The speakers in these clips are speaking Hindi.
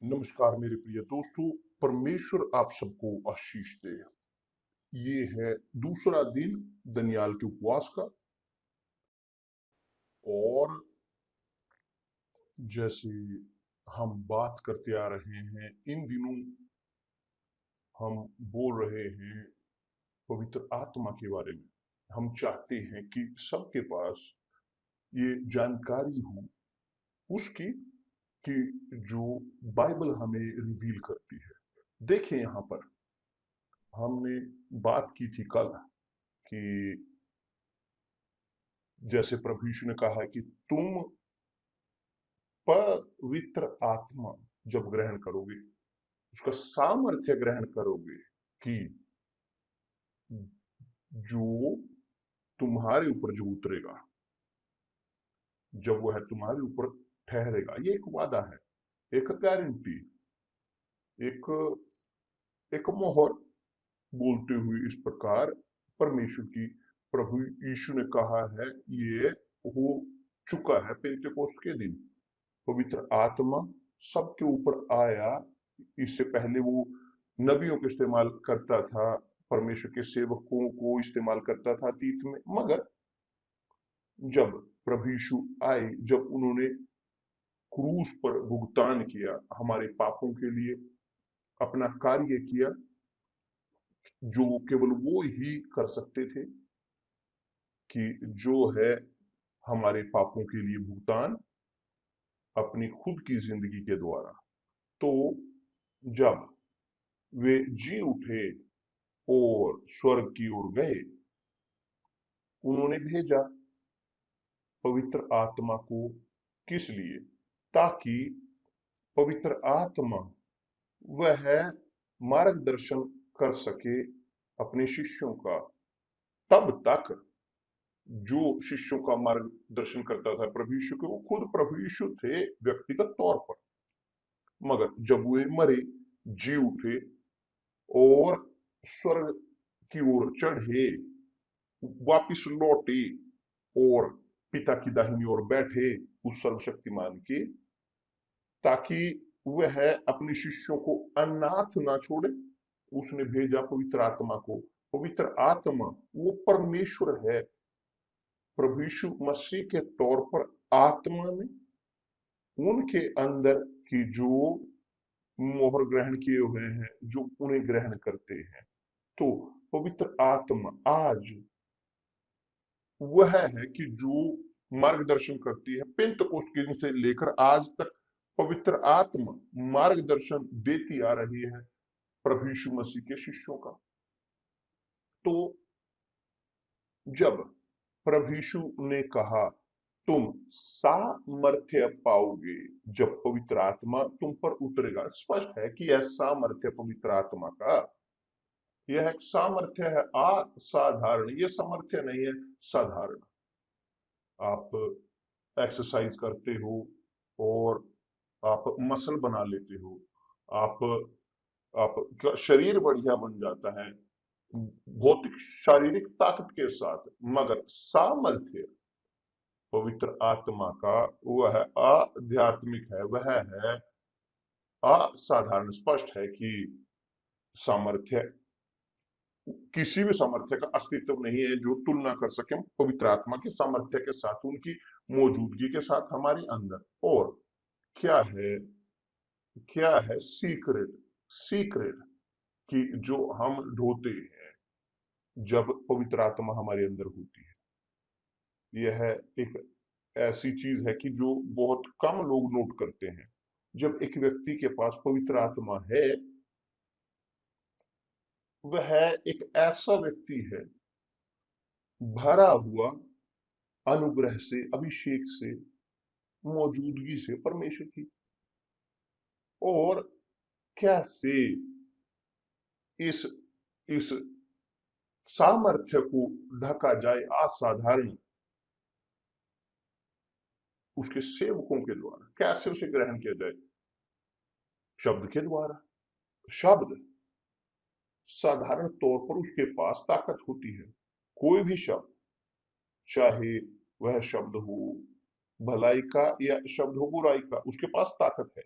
नमस्कार मेरे प्रिय दोस्तों। परमेश्वर आप सबको आशीष दे। ये है दूसरा दिन दनियाल के उपवास का। और जैसे हम बात करते आ रहे हैं, इन दिनों हम बोल रहे हैं पवित्र आत्मा के बारे में। हम चाहते हैं कि सबके पास ये जानकारी हो उसकी, कि जो बाइबल हमें रिवील करती है। देखिए, यहाँ पर हमने बात की थी कल कि जैसे प्रभु यीशु ने कहा कि तुम पवित्र आत्मा जब ग्रहण करोगे, उसका सामर्थ्य ग्रहण करोगे, कि जो तुम्हारे ऊपर जो उतरेगा, जब वह तुम्हारे ऊपर ठहरेगा। ये एक वादा है, एक गारंटी, एक एक मोहर। बोलते हुए इस प्रकार परमेश्वर की, प्रभु यीशु ने कहा है, ये हो चुका है पेंतेकोस्त के दिन। पवित्र आत्मा सबके ऊपर आया। इससे पहले वो नबियों को इस्तेमाल करता था, परमेश्वर के सेवकों को इस्तेमाल करता था अतीत में। मगर जब प्रभु यीशु आए, जब उन्होंने क्रूस पर भुगतान किया, हमारे पापों के लिए अपना कार्य किया, जो केवल वो ही कर सकते थे, कि जो है हमारे पापों के लिए भुगतान अपनी खुद की जिंदगी के द्वारा। तो जब वे जी उठे और स्वर्ग की ओर गए, उन्होंने भेजा पवित्र आत्मा को। किस लिए? ताकि पवित्र आत्मा वह मार्गदर्शन कर सके अपने शिष्यों का। तब तक जो शिष्यों का मार्गदर्शन करता था प्रभु यीशु के, वो खुद प्रभु यीशु थे व्यक्तिगत तौर पर। मगर जब वे मरे, जी उठे और स्वर्ग की ओर चढ़े, वापिस लौटे और पिता की दाहिनी ओर बैठे उस सर्वशक्तिमान के, ताकि वह अपने शिष्यों को अनाथ ना छोड़े। उसने भेजा पवित्र आत्मा को। पवित्र आत्मा वो परमेश्वर है, प्रभु यीशु मसीह के तौर पर आत्मा में उनके अंदर की जो मोहर ग्रहण किए हुए हैं, जो उन्हें ग्रहण करते हैं। तो पवित्र आत्मा आज वह है कि जो मार्गदर्शन करती है। पेंतकोस्त के दिन से लेकर आज तक पवित्र आत्मा मार्गदर्शन देती आ रही है प्रभु यीशु मसीह के शिष्यों का। तो जब प्रभु यीशु ने कहा, तुम सामर्थ्य पाओगे जब पवित्र आत्मा तुम पर उतरेगा, स्पष्ट है कि यह सामर्थ्य पवित्र आत्मा का, यह एक सामर्थ्य है असाधारण। यह सामर्थ्य नहीं है साधारण। आप एक्सरसाइज करते हो और आप मसल बना लेते हो, आप आपका शरीर बढ़िया बन जाता है भौतिक शारीरिक ताकत के साथ। मगर सामर्थ्य पवित्र आत्मा का वह आध्यात्मिक है, वह है असाधारण। स्पष्ट है कि सामर्थ्य, किसी भी सामर्थ्य का अस्तित्व नहीं है जो तुलना कर सके पवित्र आत्मा के सामर्थ्य के साथ, उनकी मौजूदगी के साथ हमारे अंदर। और क्या है, क्या है सीक्रेट? सीक्रेट कि जो हम ढोते हैं जब पवित्र आत्मा हमारे अंदर होती है, यह एक ऐसी चीज है कि जो बहुत कम लोग नोट करते हैं। जब एक व्यक्ति के पास पवित्र आत्मा है, वह एक ऐसा व्यक्ति है भरा हुआ अनुग्रह से, अभिषेक से, मौजूदगी से परमेश्वर की। और कैसे इस इस सामर्थ्य को ढका जाए असाधारण, उसके सेवकों के द्वारा कैसे उसे ग्रहण किया जाए? शब्द के द्वारा। शब्द, साधारण तौर पर उसके पास ताकत होती है। कोई भी शब्द, चाहे वह शब्द हो भलाई का या शब्द हो बुराई का, उसके पास ताकत है।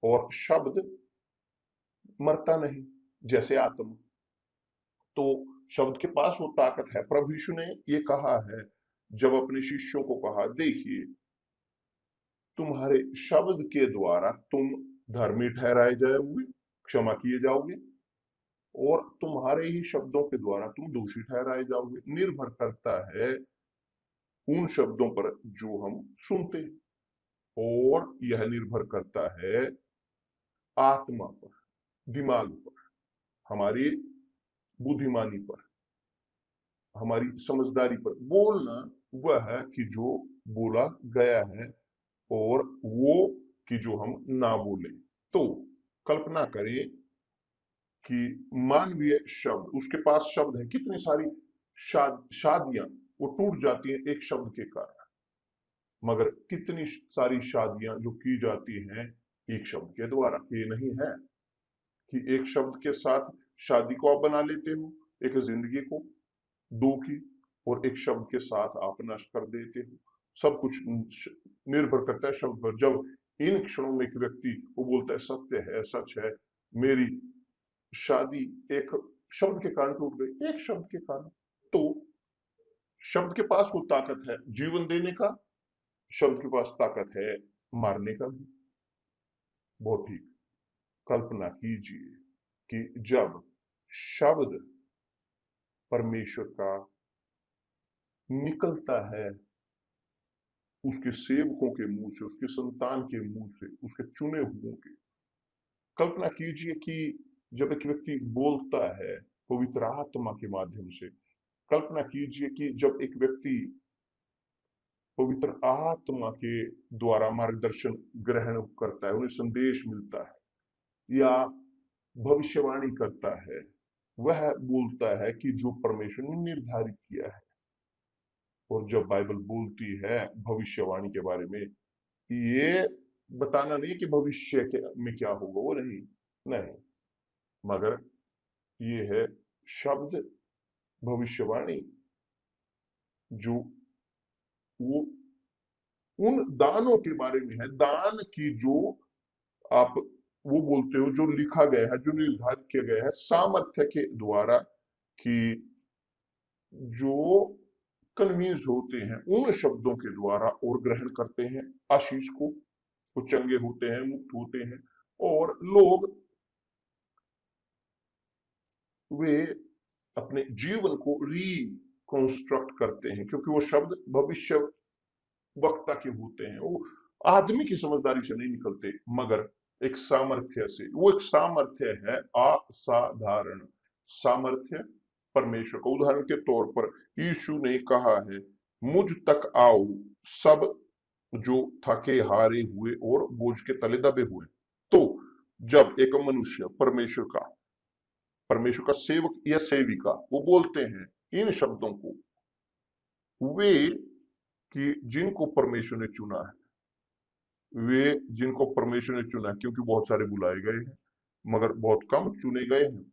और शब्द मरता नहीं, जैसे आत्मा। तो शब्द के पास वो ताकत है। प्रभु यीशु ने ये कहा है, जब अपने शिष्यों को कहा, देखिए तुम्हारे शब्द के द्वारा तुम धर्मी ठहराए जाओगे, क्षमा किए जाओगे, और तुम्हारे ही शब्दों के द्वारा तुम दोषी ठहराए जाओगे। निर्भर करता है उन शब्दों पर जो हम सुनते हैं, और यह निर्भर करता है आत्मा पर, दिमाग पर, हमारी बुद्धिमानी पर, हमारी समझदारी पर। बोलना वह है कि जो बोला गया है, और वो कि जो हम ना बोले। तो कल्पना करें कि मानवीय शब्द, उसके पास शब्द है, कितनी सारी शादियां वो टूट जाती हैं एक शब्द के कारण। मगर कितनी सारी शादियां जो की जाती हैं एक शब्द के द्वारा। ये नहीं है कि एक शब्द के साथ शादी को आप बना लेते हो, एक जिंदगी को दो की, और एक शब्द के साथ आप नष्ट कर देते हो। सब कुछ निर्भर करता है शब्द पर। जब इन क्षणों में एक व्यक्ति वो बोलता है सत्य है, सच है, मेरी शादी एक शब्द के कारण टूट गई, एक शब्द के कारण। तो शब्द के पास वो ताकत है जीवन देने का, शब्द के पास ताकत है मारने का भी। बहुत ठीक। कल्पना कीजिए कि जब शब्द परमेश्वर का निकलता है उसके सेवकों के मुंह से, उसके संतान के मुंह से, उसके चुने हुओं के। कल्पना कीजिए कि जब एक व्यक्ति बोलता है पवित्र आत्मा के माध्यम से, कल्पना कीजिए कि जब एक व्यक्ति पवित्र आत्मा के द्वारा मार्गदर्शन ग्रहण करता है, उन्हें संदेश मिलता है या भविष्यवाणी करता है, वह बोलता है कि जो परमेश्वर ने निर्धारित किया है। और जब बाइबल बोलती है भविष्यवाणी के बारे में, ये बताना नहीं कि भविष्य के में क्या होगा, वो नहीं, नहीं, मगर ये है शब्द भविष्यवाणी, जो वो उन दानों के बारे में है, दान की जो आप वो बोलते हो, जो लिखा गया है, जो निर्धारित किया गया है सामर्थ्य के द्वारा, कि जो कन्विंस होते हैं उन शब्दों के द्वारा और ग्रहण करते हैं आशीष को, वो चंगे होते हैं, मुक्त होते हैं। और लोग वे अपने जीवन को रिकंस्ट्रक्ट करते हैं, क्योंकि वो शब्द भविष्य वक्ता के होते हैं। वो आदमी की समझदारी से नहीं निकलते, मगर एक सामर्थ्य से। वो एक सामर्थ्य है, असाधारण सामर्थ्य परमेश्वर का। उदाहरण के तौर पर यीशु ने कहा है, मुझ तक आओ सब जो थके हारे हुए और बोझ के तले दबे हुए। तो जब एक मनुष्य परमेश्वर का सेवक या सेविका वो बोलते हैं इन शब्दों को, वे कि जिनको परमेश्वर ने चुना है, वे जिनको परमेश्वर ने चुना है, क्योंकि बहुत सारे बुलाए गए हैं मगर बहुत कम चुने गए हैं,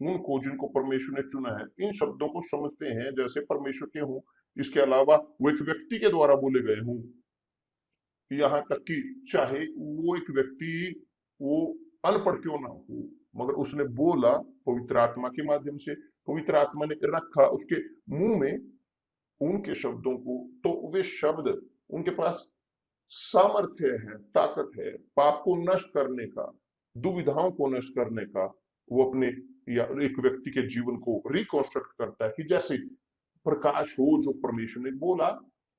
उनको जिनको परमेश्वर ने चुना है इन शब्दों को समझते हैं जैसे परमेश्वर के हों। इसके अलावा वो एक व्यक्ति के द्वारा बोले गए हों, यहाँ तक कि चाहे वो एक व्यक्ति वो अनपढ़ क्यों ना हो, मगर उसने बोला पवित्र आत्मा के माध्यम से, पवित्र आत्मा ने रखा उसके मुंह में उनके शब्दों को, तो वे शब्द उनके पास सामर्थ्य है, ताकत है पाप को नष्ट करने का, दुविधाओं को नष्ट करने का। वो अपने या एक व्यक्ति के जीवन को रिकंस्ट्रक्ट करता है कि जैसे प्रकाश हो, जो परमेश्वर ने बोला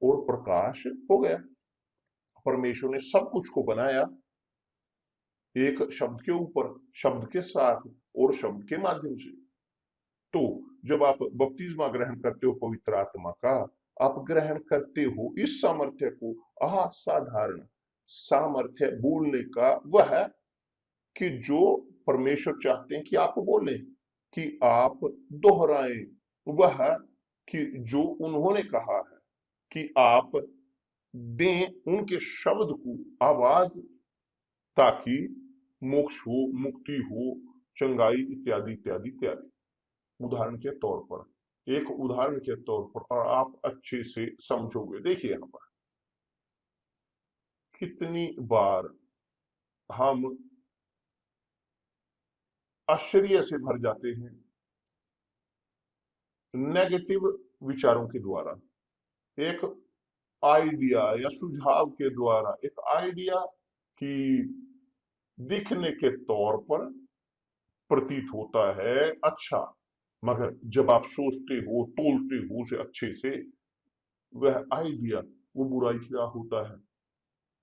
और प्रकाश हो गया। परमेश्वर ने सब कुछ को बनाया एक शब्द के ऊपर, शब्द के साथ और शब्द के माध्यम से। तो जब आप बपतिस्मा ग्रहण करते हो पवित्र आत्मा का, आप ग्रहण करते हो इस सामर्थ्य को, असाधारण सामर्थ्य बोलने का। वह है कि जो परमेश्वर चाहते हैं कि आप बोलें, कि आप दोहराएं। वह है कि जो उन्होंने कहा है कि आप दें उनके शब्द को आवाज, ताकि मोक्ष हो, मुक्ति हो, चंगाई इत्यादि इत्यादि इत्यादि। उदाहरण के तौर पर, एक उदाहरण के तौर पर, और आप अच्छे से समझोगे। देखिए यहाँ पर कितनी बार हम आश्चर्य से भर जाते हैं नेगेटिव विचारों के द्वारा। एक आइडिया या सुझाव के द्वारा, एक आइडिया की दिखने के तौर पर प्रतीत होता है अच्छा, मगर जब आप सोचते हो, तोलते हो उसे अच्छे से, वह आइडिया वो बुराई क्या होता है।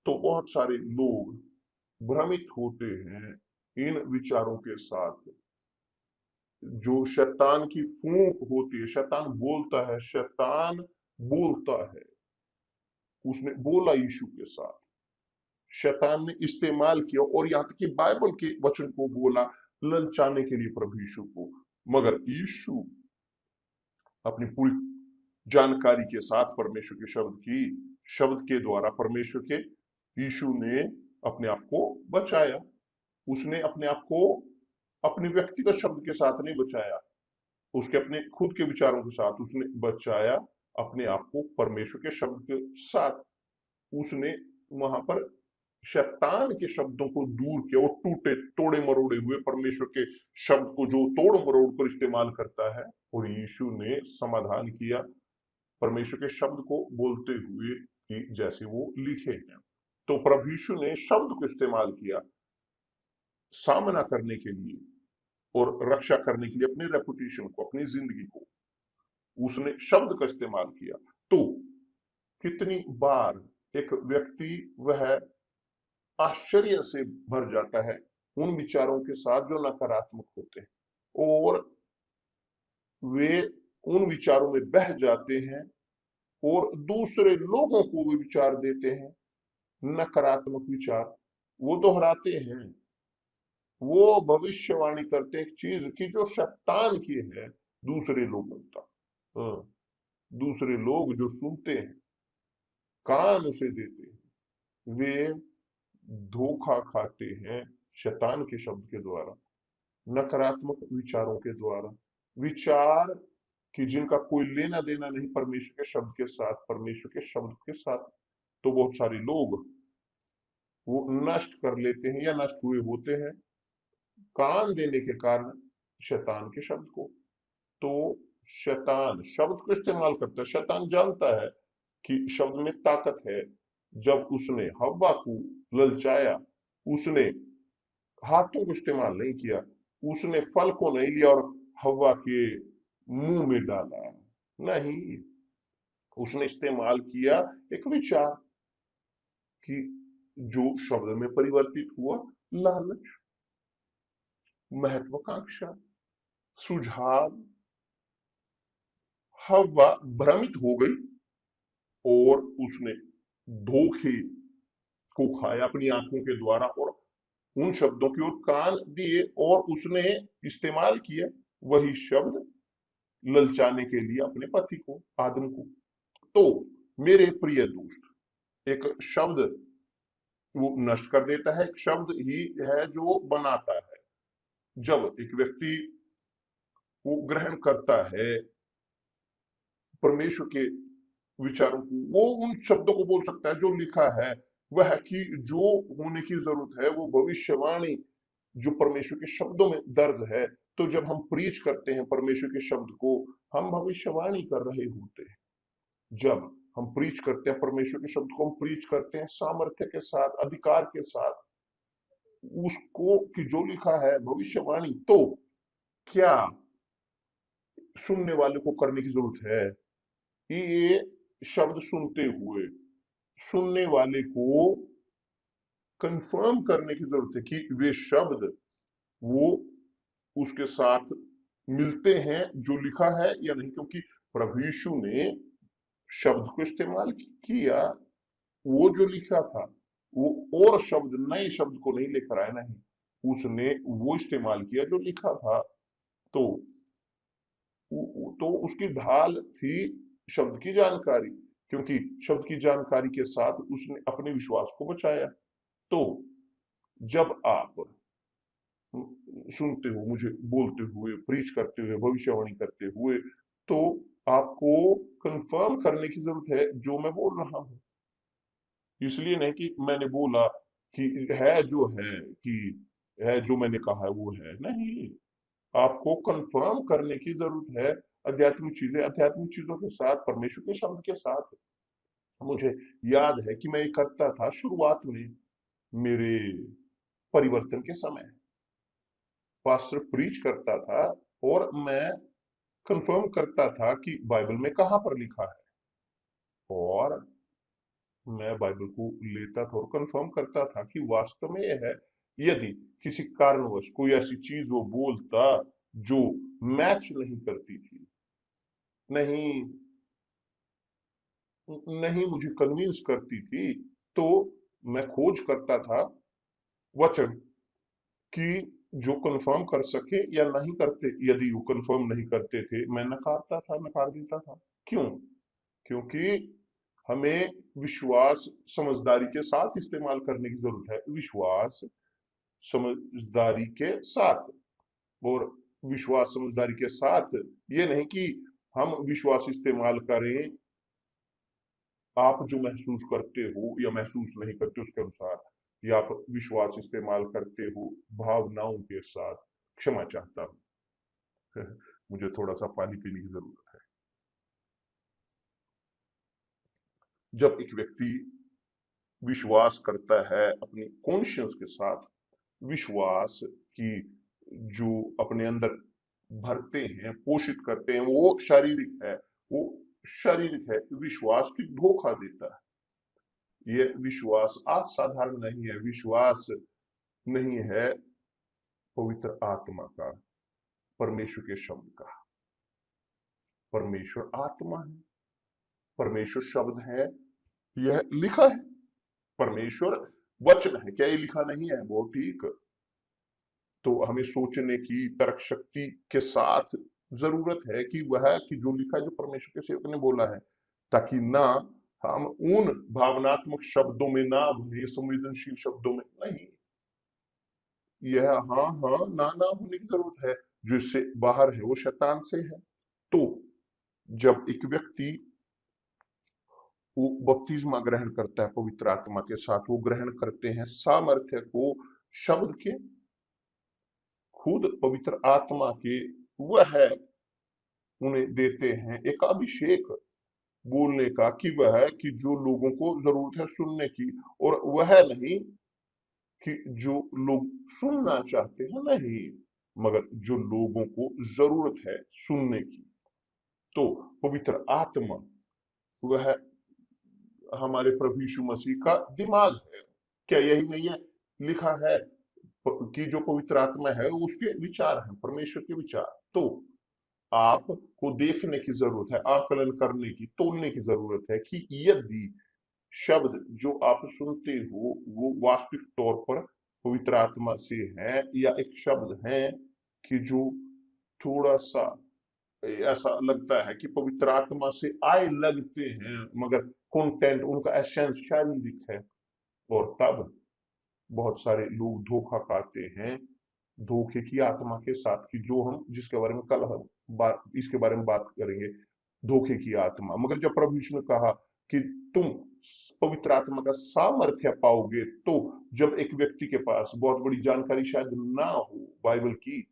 तो बहुत सारे लोग भ्रमित होते हैं इन विचारों के साथ। जो शैतान की फूंक होती है, शैतान बोलता है, शैतान बोलता है, उसने बोला यीशु के साथ, शैतान ने इस्तेमाल किया और यहां तक कि बाइबल के वचन को बोला ललचाने के लिए प्रभु यीशु को। मगर यीशु अपनी पूरी जानकारी के साथ परमेश्वर के शब्द के द्वारा परमेश्वर के यीशु ने अपने आप को बचाया। उसने अपने आप को अपने व्यक्तिगत शब्द के साथ नहीं बचाया, उसके अपने खुद के विचारों के साथ उसने बचाया अपने आप को परमेश्वर के शब्द के साथ। उसने वहां पर शैतान के शब्दों को दूर किया और टूटे तोड़े मरोड़े हुए परमेश्वर के शब्द को जो तोड़ मरोड़ कर इस्तेमाल करता है, और यीशु ने समाधान किया परमेश्वर के शब्द को बोलते हुए कि जैसे वो लिखे हैं। तो प्रभु यीशु ने शब्द को इस्तेमाल किया सामना करने के लिए और रक्षा करने के लिए, अपनी रेपुटेशन को, अपनी जिंदगी को उसने शब्द का इस्तेमाल किया। तो कितनी बार एक व्यक्ति वह आश्चर्य से भर जाता है उन विचारों के साथ जो नकारात्मक होते हैं, और वे उन विचारों में बह जाते हैं और दूसरे लोगों को भी विचार देते हैं, नकारात्मक विचार वो दोहराते हैं, वो भविष्यवाणी करते हैं एक चीज की जो शैतान की है दूसरे लोगों तक। हाँ, दूसरे लोग जो सुनते हैं, कान उसे देते हैं, वे धोखा खाते हैं शैतान के शब्द के द्वारा, नकारात्मक विचारों के द्वारा, विचार कि जिनका कोई लेना देना नहीं परमेश्वर के शब्द के साथ, परमेश्वर के शब्द के साथ। तो बहुत सारे लोग वो नष्ट कर लेते हैं या नष्ट हुए होते हैं कान देने के कारण शैतान के शब्द को। तो शैतान शब्द को इस्तेमाल करता है, शैतान जानता है कि शब्द में ताकत है। जब उसने हव्वा को ललचाया, उसने हाथों को इस्तेमाल नहीं किया, उसने फल को नहीं लिया और हव्वा के मुंह में डाला, नहीं, उसने इस्तेमाल किया एक विचार कि जो शब्द में परिवर्तित हुआ, लालच, महत्वाकांक्षा, सुझाव। हव्वा भ्रमित हो गई और उसने धोखे को खाया अपनी आंखों के द्वारा और उन शब्दों की ओर कान दिए और उसने इस्तेमाल किया वही शब्द ललचाने के लिए अपने पति को, आदम को। तो मेरे प्रिय दोस्त, एक शब्द वो नष्ट कर देता है, एक शब्द ही है जो बनाता है। जब एक व्यक्ति वो ग्रहण करता है परमेश्वर के विचारों को, वो उन शब्दों को बोल सकता है जो लिखा है, वह कि जो होने की जरूरत है वो भविष्यवाणी जो परमेश्वर के शब्दों में दर्ज है। तो जब हम प्रीच करते हैं परमेश्वर के शब्द को, हम भविष्यवाणी कर रहे होते हैं। जब हम प्रीच करते हैं परमेश्वर के शब्द को, हम प्रीच करते हैं सामर्थ्य के साथ, अधिकार के साथ उसको कि जो लिखा है भविष्यवाणी। तो क्या सुनने वाले को करने की जरूरत है कि ये शब्द सुनते हुए सुनने वाले को कंफर्म करने की जरूरत है कि वे शब्द वो उसके साथ मिलते हैं जो लिखा है या नहीं। क्योंकि प्रभु यीशु ने शब्द को इस्तेमाल किया, वो जो लिखा था वो, और शब्द नए शब्द को नहीं लेकर आया, नहीं, उसने वो इस्तेमाल किया जो लिखा था। तो तो उसकी ढाल थी शब्द की जानकारी, क्योंकि शब्द की जानकारी के साथ उसने अपने विश्वास को बचाया। तो जब आप सुनते हो मुझे बोलते हुए, प्रीच करते हुए, भविष्यवाणी करते हुए, तो आपको कंफर्म करने की जरूरत है जो मैं बोल रहा हूं। इसलिए नहीं कि मैंने बोला कि है जो है, कि है जो मैंने कहा है वो है, नहीं। आपको कंफर्म करने की जरूरत है आध्यात्मिक चीजों के साथ, परमेश्वर के शब्द के साथ। मुझे याद है कि मैं ये करता था शुरुआत में, मेरे परिवर्तन के समय पास्टर प्रीच करता था और मैं कंफर्म करता था कि बाइबल में कहां पर लिखा है, और मैं बाइबल को लेता था और कंफर्म करता था कि वास्तव में यह है। यदि किसी कारणवश कोई ऐसी चीज वो बोलता जो मैच नहीं करती थी, नहीं नहीं मुझे कन्विंस करती थी, तो मैं खोज करता था वचन कि जो कंफर्म कर सके या नहीं करते। यदि वो कंफर्म नहीं करते थे, मैं नकारता था, नकार देता था। क्यों? क्योंकि हमें विश्वास समझदारी के साथ इस्तेमाल करने की जरूरत है, विश्वास समझदारी के साथ। और विश्वास समझदारी के साथ ये नहीं कि हम विश्वास इस्तेमाल करें आप जो महसूस करते हो या महसूस नहीं करते उसके अनुसार, या आप विश्वास इस्तेमाल करते हो भावनाओं के साथ। क्षमा चाहता हूं मुझे थोड़ा सा पानी पीने की जरूरत है। जब एक व्यक्ति विश्वास करता है अपनी कॉन्शियंस के साथ, विश्वास की जो अपने अंदर भरते हैं, पोषित करते हैं, वो शारीरिक है, वो शारीरिक है। विश्वास की धोखा देता है। ये विश्वास असाधारण नहीं है, विश्वास नहीं है पवित्र आत्मा का, परमेश्वर के शब्द का। परमेश्वर आत्मा है, परमेश्वर शब्द है, यह लिखा है। परमेश्वर वचन है, क्या ये लिखा नहीं है? वो ठीक। तो हमें सोचने की तर्क शक्ति के साथ जरूरत है कि वह कि जो लिखा है, जो परमेश्वर के सेवक ने बोला है, ताकि ना हम उन भावनात्मक शब्दों में ना भूले, संवेदनशील शब्दों में नहीं। यह हाँ हाँ ना ना होने की जरूरत है। जो इससे बाहर है वो शैतान से है। तो जब एक व्यक्ति वो बपतिस्मा ग्रहण करता है पवित्र आत्मा के साथ, वो ग्रहण करते हैं सामर्थ्य को शब्द के, खुद पवित्र आत्मा के। वह उन्हें देते हैं एक अभिषेक बोलने का, कि वह कि जो लोगों को जरूरत है सुनने की, और वह नहीं कि जो लोग सुनना चाहते हैं, नहीं, मगर जो लोगों को जरूरत है सुनने की। तो पवित्र आत्मा वह हमारे प्रभु यीशु मसीह का दिमाग है। क्या यही नहीं है लिखा है कि जो पवित्र आत्मा है उसके विचार हैं परमेश्वर के विचार? तो आपको देखने की जरूरत है, आकलन करने की, तोलने की जरूरत है कि यदि शब्द जो आप सुनते हो वो वास्तविक तौर पर पवित्र आत्मा से है, या एक शब्द है कि जो थोड़ा सा ऐसा लगता है कि पवित्र आत्मा से आए लगते हैं, मगर कंटेंट उनका एसेंस शारीरिक है। और तब बहुत सारे लोग धोखा खाते हैं, धोखे की आत्मा के साथ, कि जो हम जिसके बारे में कल हम बात इसके बारे में बात करेंगे, धोखे की आत्मा। मगर जब प्रभु यीशु ने कहा कि तुम पवित्र आत्मा का सामर्थ्य पाओगे, तो जब एक व्यक्ति के पास बहुत बड़ी जानकारी शायद ना हो बाइबल की,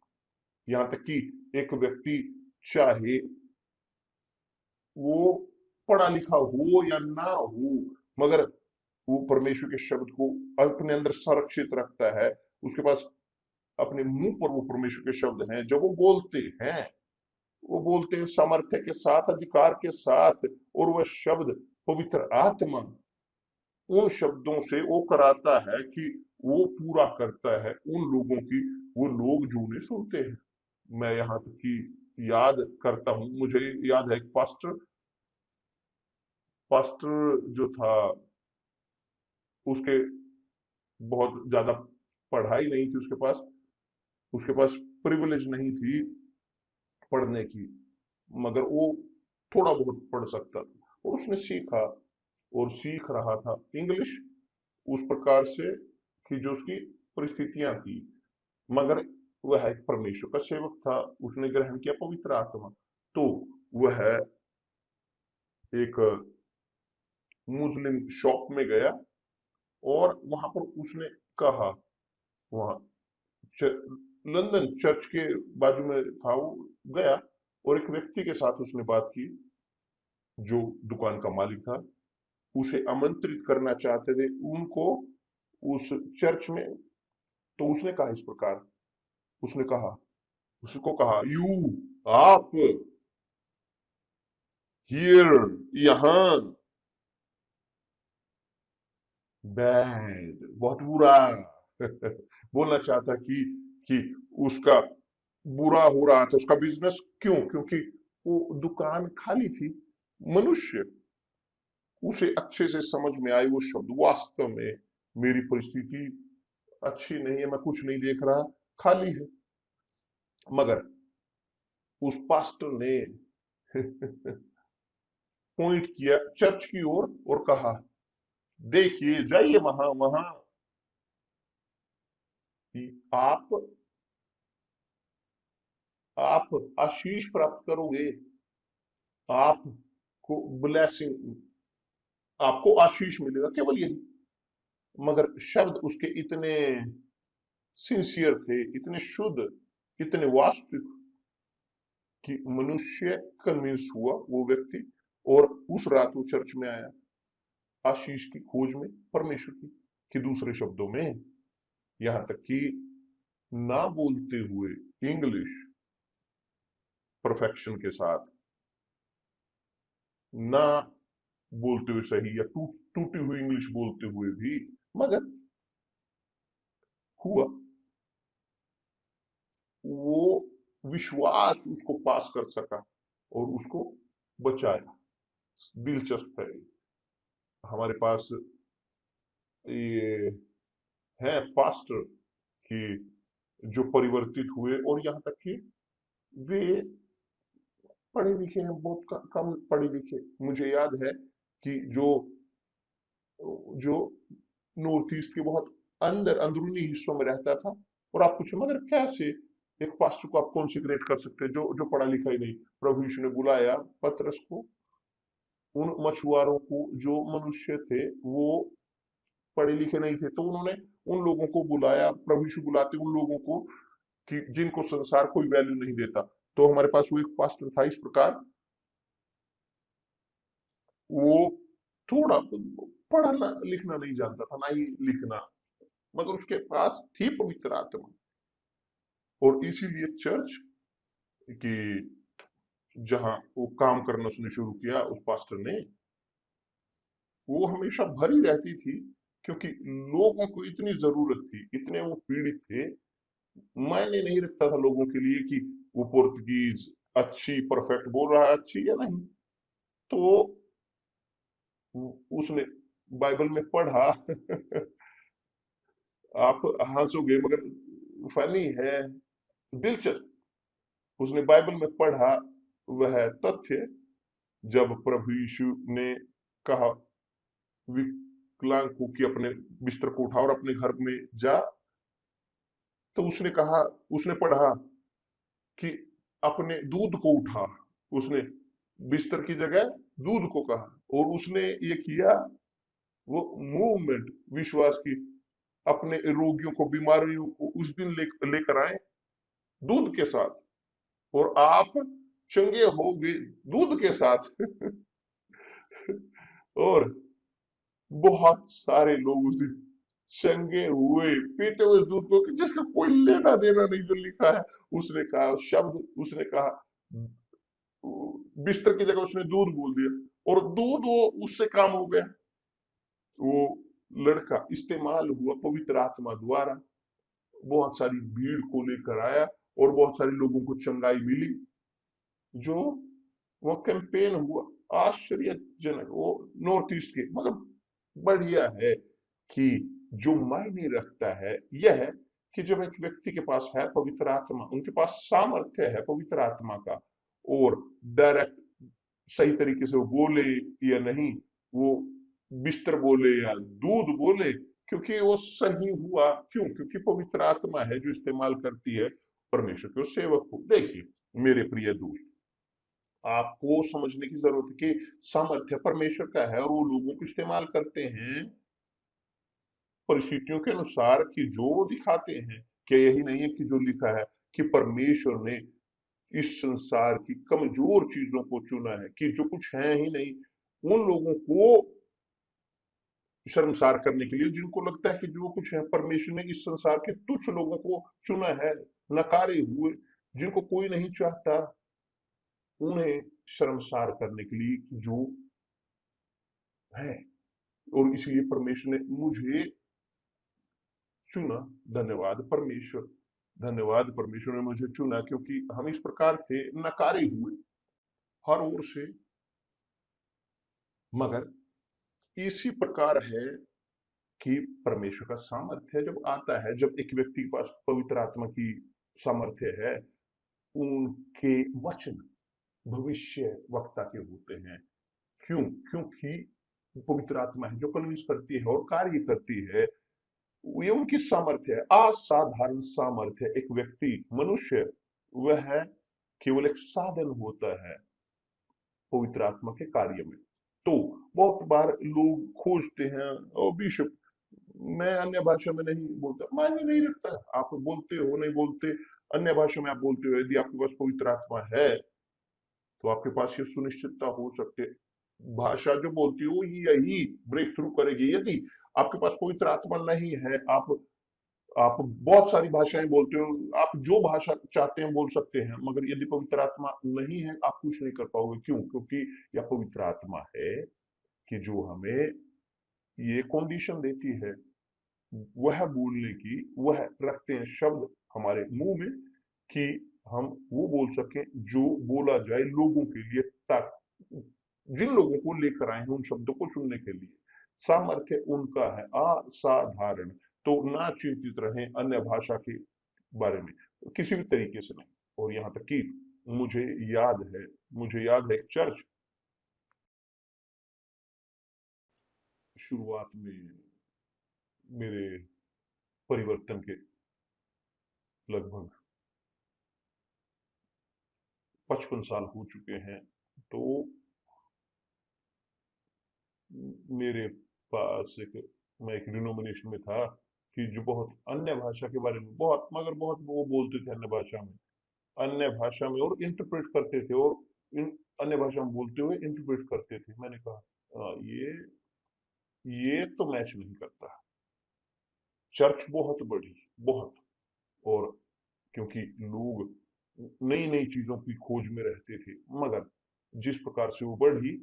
यहां तक कि एक व्यक्ति चाहे वो पढ़ा लिखा हो या ना हो, मगर वो परमेश्वर के शब्द को अपने अंदर संरक्षित रखता है, उसके पास अपने मुंह पर वो परमेश्वर के शब्द हैं, जब वो बोलते हैं, वो बोलते हैं सामर्थ्य के साथ, अधिकार के साथ, और वह शब्द पवित्र आत्मा उन शब्दों से वो कराता है कि वो पूरा करता है उन लोगों की, वो लोग जो उन्हें सुनते हैं। मैं यहाँ तक कि याद करता हूँ, मुझे याद है एक पास्टर पास्टर जो था, उसके बहुत ज्यादा पढ़ाई नहीं थी उसके पास प्रिविलेज नहीं थी पढ़ने की, मगर वो थोड़ा बहुत पढ़ सकता था, और उसने सीखा और सीख रहा था इंग्लिश उस प्रकार से कि जो उसकी परिस्थितियां थी। मगर वह एक परमेश्वर का सेवक था, उसने ग्रहण किया पवित्र आत्मा। तो वह एक मुस्लिम शॉप में गया और वहां पर उसने कहा, वहां लंदन चर्च के बाजू में था वो, गया और एक व्यक्ति के साथ उसने बात की जो दुकान का मालिक था, उसे आमंत्रित करना चाहते थे उनको उस चर्च में। तो उसने कहा इस प्रकार, उसने कहा, उसको कहा, यू, आप, हियर, यहां, बैड, बहुत बुरा। बोलना चाहता कि उसका बुरा हो रहा था उसका बिजनेस। क्यों? क्योंकि वो दुकान खाली थी। मनुष्य, उसे अच्छे से समझ में आए वो शब्द, वास्तव में मेरी परिस्थिति अच्छी नहीं है, मैं कुछ नहीं देख रहा, खाली है। मगर उस पास्टर ने पॉइंट किया चर्च की ओर और कहा, देखिए, जाइए वहां, वहां कि आप आशीष प्राप्त करोगे, आपको ब्लेसिंग, आपको आशीष मिलेगा, केवल यही। मगर शब्द उसके इतने सिंसियर थे, इतने शुद्ध, इतने वास्तविक कि मनुष्य कन्विंस हुआ, वो व्यक्ति, और उस रात वो चर्च में आया आशीष की खोज में, परमेश्वर की। कि दूसरे शब्दों में, यहां तक कि ना बोलते हुए इंग्लिश परफेक्शन के साथ, ना बोलते हुए सही या टूटी हुई इंग्लिश बोलते हुए भी, मगर हुआ, वो विश्वास उसको पास कर सका और उसको बचाया। दिलचस्प है। हमारे पास ये है पास्टर कि जो परिवर्तित हुए, और यहाँ तक कि वे पढ़े लिखे हैं, बहुत कम पढ़े लिखे। मुझे याद है कि जो नॉर्थ ईस्ट के बहुत अंदर अंदरूनी हिस्सों में रहता था, और आप पूछे मगर कैसे एक पास्टर को आप कॉन्सिक्रेट कर सकते हैं जो जो पढ़ा लिखा ही नहीं। प्रभु यीशु ने बुलाया पतरस को, उन मछुआरों को, जो मनुष्य थे वो पढ़े लिखे नहीं थे, तो उन्होंने उन लोगों को बुलाया। प्रभु यीशु बुलाते उन लोगों को कि जिनको संसार कोई वैल्यू नहीं देता। तो हमारे पास वो एक पास्टर था इस प्रकार, वो थोड़ा पढ़ना लिखना नहीं जानता था, ना ही लिखना, मगर उसके पास थी पवित्र आत्मा। और इसीलिए चर्च की जहां वो काम करना उसने शुरू किया, उस पास्टर ने, वो हमेशा भरी रहती थी, क्योंकि लोगों को इतनी जरूरत थी, इतने वो पीड़ित थे। मायने नहीं रखता था लोगों के लिए कि वो पुर्तगीज अच्छी परफेक्ट बोल रहा है, अच्छी या नहीं। तो उसने बाइबल में पढ़ा। आप हंसोगे मगर फनी है, दिलचस्प। उसने बाइबल में पढ़ा वह तथ्य, जब प्रभु यीशु ने कहा विकलांग को कि अपने बिस्तर को उठा और अपने घर में जा, तो उसने कहा, उसने पढ़ा कि अपने दूध को उठा। उसने बिस्तर की जगह दूध को कहा, और उसने ये किया, वो मूवमेंट विश्वास की, अपने रोगियों को, बीमारियों को उस दिन लेकर आए दूध के साथ, और आप चंगे हो गए दूध के साथ। और बहुत सारे लोग उस दिन चंगे हुए पीते हुए दूध को, कि जिसका कोई लेना देना नहीं जो लिखा है। उसने कहा शब्द, उसने कहा बिस्तर की जगह उसने दूध बोल दिया, और दूध वो उससे काम हो गया। वो लड़का इस्तेमाल हुआ पवित्र आत्मा द्वारा, बहुत सारी भीड़ को लेकर आया, और बहुत सारे लोगों को चंगाई मिली। जो वो कैंपेन हुआ आश्चर्यजनक, वो नॉर्थ ईस्ट के, मगर बढ़िया है कि जो मायने रखता है यह है कि जब एक व्यक्ति के पास है पवित्र आत्मा, उनके पास सामर्थ्य है पवित्र आत्मा का, और डायरेक्ट सही तरीके से वो बोले या नहीं, वो बिस्तर बोले या दूध बोले, क्योंकि वो सही हुआ। क्यों? क्योंकि पवित्र आत्मा है जो इस्तेमाल करती है परमेश्वर के उस सेवक को। देखिए मेरे प्रिय दोस्त, आपको समझने की जरूरत है कि सामर्थ्य परमेश्वर का है, और वो लोगों को इस्तेमाल करते हैं परिस्थितियों के अनुसार कि जो दिखाते हैं, क्या यही नहीं है कि जो लिखा है कि परमेश्वर ने इस संसार की कमजोर चीजों को चुना है, कि जो कुछ है ही नहीं उन लोगों को शर्मसार करने के लिए, जिनको लगता है कि जो कुछ है, परमेश्वर ने इस संसार के तुच्छ लोगों को चुना है, नकारे हुए, जिनको कोई नहीं चाहता, उन्हें शर्मसार करने के लिए जो है। और इसलिए परमेश्वर ने मुझे चुना। धन्यवाद परमेश्वर, धन्यवाद परमेश्वर ने मुझे चुना, क्योंकि हम इस प्रकार थे, नकारे हुए हर ओर से। मगर इसी प्रकार है कि परमेश्वर का सामर्थ्य जब आता है, जब एक व्यक्ति के पास पवित्र आत्मा की सामर्थ्य है, उनके वचन भविष्य वक्ता के होते हैं। क्यों? क्योंकि पवित्र आत्मा है जो कन्विंस करती है और कार्य करती है। ये उनकी सामर्थ्य है, असाधारण सामर्थ्य। एक व्यक्ति, मनुष्य, वह है केवल एक साधन होता है पवित्र आत्मा के कार्य में। तो बहुत बार लोग खोजते हैं, और बिशप मैं अन्य भाषा में नहीं बोलता, मायने नहीं रखता आप बोलते हो नहीं बोलते, अन्य भाषा में आप बोलते हो, यदि आपके पास पवित्र आत्मा है तो आपके पास ये सुनिश्चितता हो सकती है, भाषा जो बोलती हो यही ब्रेक थ्रू करेगी। यदि आपके पास पवित्र आत्मा नहीं है, आप बहुत सारी भाषाएं बोलते हो, आप जो भाषा चाहते हैं बोल सकते हैं, मगर यदि पवित्र आत्मा नहीं है आप कुछ नहीं कर पाओगे। क्यों? क्योंकि यह पवित्र आत्मा है कि जो हमें ये कंडीशन देती है, वह बोलने की, वह रखते हैं शब्द हमारे मुंह में कि हम वो बोल सकें जो बोला जाए लोगों के लिए, ताकि जिन लोगों को लेकर आए हैं उन शब्दों को सुनने के लिए। सामर्थ्य उनका है असाधारण। तो ना चिंतित रहें अन्य भाषा के बारे में, किसी भी तरीके से नहीं। और यहाँ तक कि मुझे मुझे याद है एक चर्च, शुरुआत में मेरे परिवर्तन के लगभग 55 साल हो चुके हैं। तो मेरे पास मैं एक डिनोमिनेशन में था कि जो बहुत अन्य भाषा के बारे में बहुत, मगर बहुत वो बोलते थे अन्य भाषा में और इंटरप्रेट करते थे, और अन्य भाषा में बोलते हुए इंटरप्रेट करते थे। मैंने कहा ये तो मैच नहीं करता। चर्च बहुत बड़ी, बहुत, और क्योंकि लोग नई नई चीजों की खोज में रहते थे, मगर जिस प्रकार से वो बढ़ी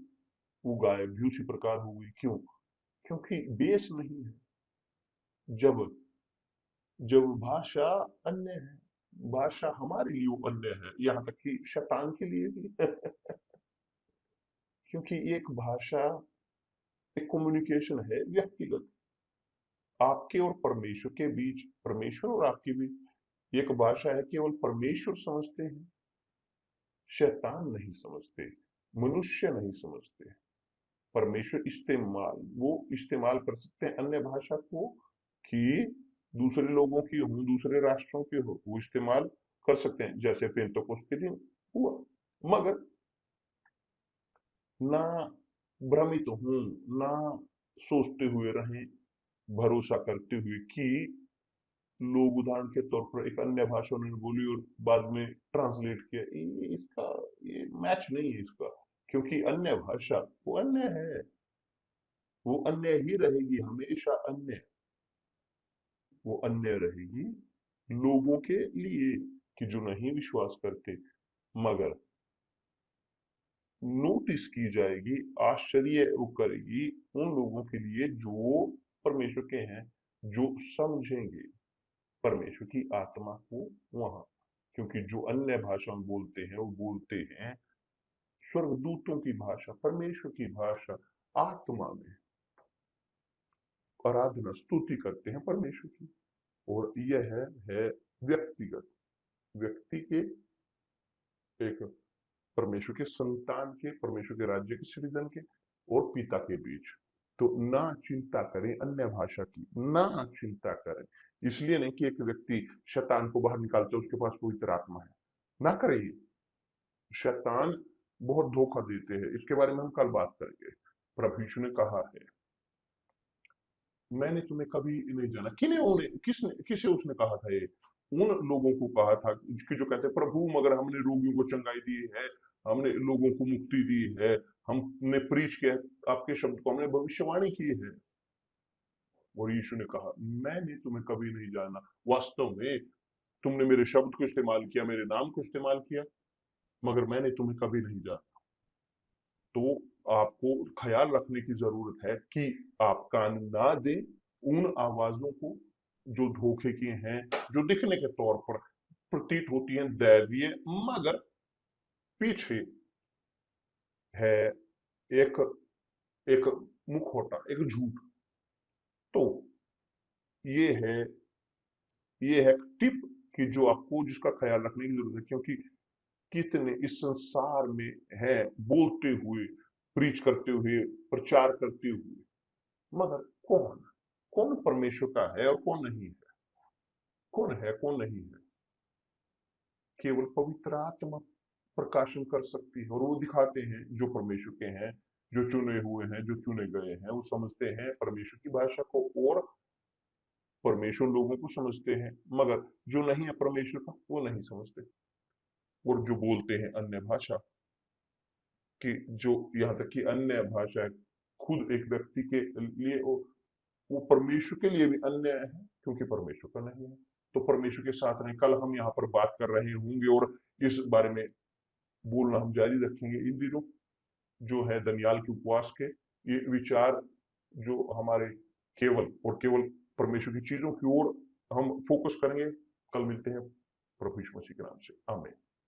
वो गायब भी उसी प्रकार हो गई। क्यों? क्योंकि बेस नहीं है। जब जब भाषा अन्य है, भाषा हमारे लिए वो अन्य है, यहाँ तक कि शैतान के लिए भी क्योंकि एक भाषा एक कम्युनिकेशन है व्यक्तिगत, आपके और परमेश्वर के बीच, परमेश्वर और आपके बीच। एक भाषा है केवल परमेश्वर समझते हैं, शैतान नहीं समझते, मनुष्य नहीं समझते। परमेश्वर वो इस्तेमाल कर सकते हैं अन्य भाषा को, कि दूसरे लोगों की हो, दूसरे राष्ट्रों की हो, वो इस्तेमाल कर सकते हैं, जैसे पेंतोकोस्त के दिन हुआ। मगर ना भ्रमित हूं, ना सोचते हुए रहें, भरोसा करते हुए कि लोग उदाहरण के तौर पर एक अन्य भाषा उन्होंने बोली और बाद में ट्रांसलेट किया, ये मैच नहीं है इसका। क्योंकि अन्य भाषा वो अन्य है, वो अन्य ही रहेगी, हमेशा अन्य, वो अन्य रहेगी लोगों के लिए कि जो नहीं विश्वास करते। मगर नोटिस की जाएगी, आश्चर्य वो करेगी उन लोगों के लिए जो परमेश्वर के हैं, जो समझेंगे परमेश्वर की आत्मा को वहां। क्योंकि जो अन्य भाषा में बोलते हैं वो बोलते हैं स्वर्गदूतों की भाषा, परमेश्वर की भाषा, आत्मा में आराधना स्तुति करते हैं परमेश्वर की। और यह है व्यक्तिगत, व्यक्ति के, एक परमेश्वर के संतान के, परमेश्वर के राज्य के सिटीजन के और पिता के बीच। तो ना चिंता करें अन्य भाषा की, ना चिंता करें। इसलिए नहीं कि एक व्यक्ति शैतान को बाहर निकालते उसके पास पवित्र आत्मा है, ना करे। शैतान बहुत धोखा देते हैं, इसके बारे में हम कल बात करेंगे। प्रभु यीशु ने कहा है मैंने तुम्हें कभी नहीं जाना। किसे उसने कहा था ये? उन लोगों को कहा था कि जो कहते हैं, प्रभु मगर हमने रोगियों को चंगाई दी है, हमने लोगों को मुक्ति दी है, हमने प्रीच किया है, आपके शब्द को हमने भविष्यवाणी की है। और यीशु ने कहा, मैंने तुम्हें कभी नहीं जाना। वास्तव में तुमने मेरे शब्द को इस्तेमाल किया, मेरे नाम को इस्तेमाल किया, मगर मैंने तुम्हें कभी नहीं जाना। तो आपको ख्याल रखने की जरूरत है कि आप कान ना दें उन आवाजों को जो धोखे की हैं, जो दिखने के तौर पर प्रतीत होती हैं दैवीय, मगर पीछे है एक एक मुखौटा, एक झूठ। तो ये है ये है टिप कि जो आपको जिसका ख्याल रखने की जरूरत है, क्योंकि कितने इस संसार में है बोलते हुए, प्रीच करते हुए, प्रचार करते हुए, मगर कौन कौन परमेश्वर का है और कौन नहीं है? कौन है कौन नहीं है? केवल पवित्र आत्मा प्रकाशन कर सकती है, और वो दिखाते हैं जो परमेश्वर के हैं, जो चुने हुए हैं, जो चुने गए हैं, वो समझते हैं परमेश्वर की भाषा को, और परमेश्वर लोगों को समझते हैं। मगर जो नहीं है परमेश्वर का, वो नहीं समझते, और जो बोलते हैं अन्य भाषा, कि जो यहाँ तक कि अन्य भाषा है खुद एक व्यक्ति के लिए, वो परमेश्वर के लिए भी अन्य है, क्योंकि परमेश्वर का नहीं है। तो परमेश्वर के साथ नहीं, कल हम यहाँ पर बात कर रहे होंगे और इस बारे में बोलना हम जारी रखेंगे। इन दिनों जो है दनियाल के उपवास के ये विचार जो हमारे केवल और केवल परमेश्वर की चीजों की ओर हम फोकस करेंगे। कल मिलते हैं प्रभु यीशु मसीह के नाम से, आमीन।